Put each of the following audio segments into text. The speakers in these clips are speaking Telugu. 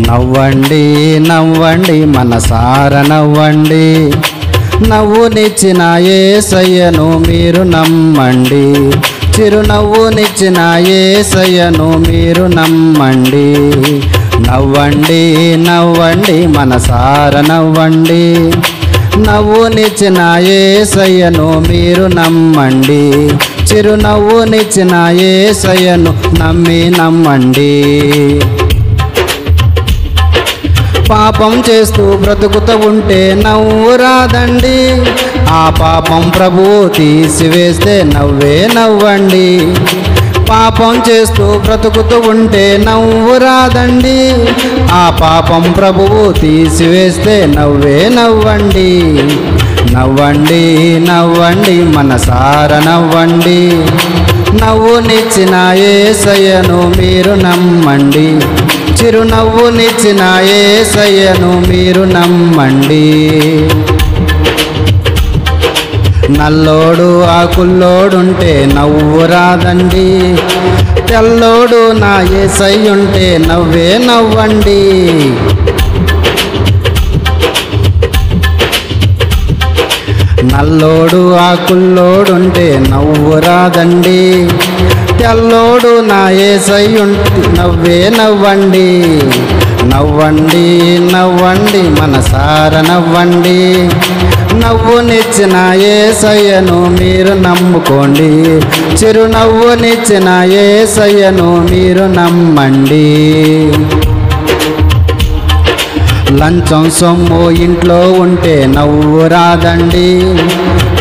నవ్వండి నవ్వండి మనసార నవ్వండి, నవ్వునిచ్చిన యేసయ్యను మీరు నమ్మండి. చిరునవ్వునిచ్చిన యేసయ్యను మీరు నమ్మండి. నవ్వండి నవ్వండి మనసార నవ్వండి, నవ్వునిచ్చిన యేసయ్యను మీరు నమ్మండి. చిరునవ్వునిచ్చిన యేసయ్యను నమ్మండి. పాపం చేస్తూ బ్రతుకుతూ ఉంటే నవ్వు రాదండి, ఆ పాపం ప్రభువు తీసివేస్తే నవ్వండి. పాపం చేస్తూ బ్రతుకుతూ ఉంటే నవ్వు రాదండి, ఆ పాపం ప్రభువు తీసివేస్తే నవ్వండి. నవ్వండి నవ్వండి మనసార నవ్వండి, నవ్వునిచ్చిన యేసయ్యను మీరు నమ్మండి. చిరునవ్వునిచ్చిన యేసయ్యను మీరు నమ్మండి. నల్లోడు ఆకుల్లోడుంటే నవ్వు రాదండి, తెల్లోడు నా యేసయ్యుంటే నవ్వండి. నల్లోడు ఆకుల్లోడుంటే నవ్వు రాదండి, తెల్లోడు నా యేసయ్యుంటే నవ్వండి. నవ్వండి నవ్వండి మనసార నవ్వండి, నవ్వునిచ్చిన యేసయ్యను మీరు నమ్ముకోండి. చిరునవ్వునిచ్చిన యేసయ్యను మీరు నమ్మండి. లంచం సొమ్ము ఇంట్లో ఉంటే నవ్వు రాదండి,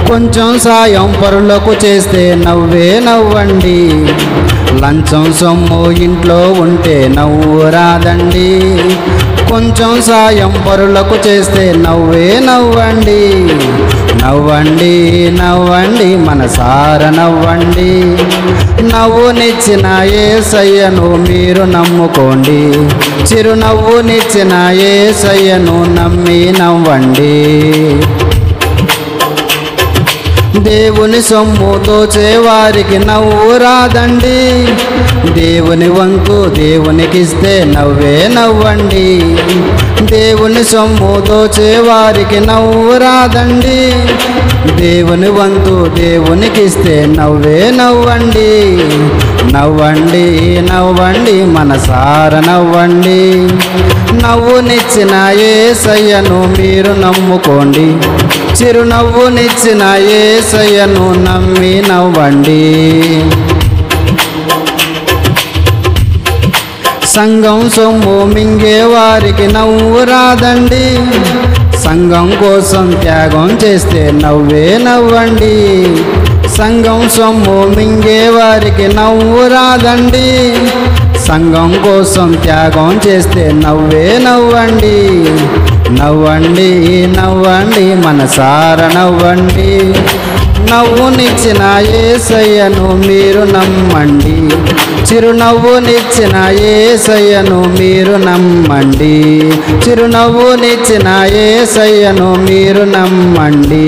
కొంచెం సాయం పరులకు చేస్తే నవ్వండి. లంచం సొమ్ము ఇంట్లో ఉంటే నవ్వు రాదండి, కొంచెం సాయం పరులకు చేస్తే నవ్వండి. నవ్వండి నవ్వండి మనసార నవ్వండి, నవ్వునిచ్చిన యేసయ్యను మీరు నమ్ముకోండి. చిరునవ్వునిచ్చిన యేసయ్యను నవ్వండి. దేవుని సొమ్ము దోచేవారికి నవ్వు రాదండి, దేవుని వంకు దేవునికిస్తే నవ్వండి. దేవుని సొమ్ము దోచేవారికి నవ్వు రాదండి, దేవుని వంతు దేవునికిస్తే నవ్వండి. నవ్వండి నవ్వండి మనసార నవ్వండి, నవ్వునిచ్చిన యేసయ్యను మీరు నమ్ముకోండి. చిరునవ్వునిచ్చిన యేసయ్యను నవ్వండి. సంఘం సొమ్ము మింగే వారికి నవ్వు రాదండి, సంఘం కోసం త్యాగం చేస్తే నవ్వండి. సంఘం సొమ్ము మింగే వారికి నవ్వు రాదండి, సంఘం కోసం త్యాగం చేస్తే నవ్వండి. నవ్వండి నవ్వండి మనసార నవ్వండి, నవ్వునిచ్చిన యేసయ్యను మీరు నమ్మండి. చిరునవ్వునిచ్చిన యేసయ్యను మీరు నమ్మండి. చిరునవ్వునిచ్చిన యేసయ్యను మీరు నమ్మండి.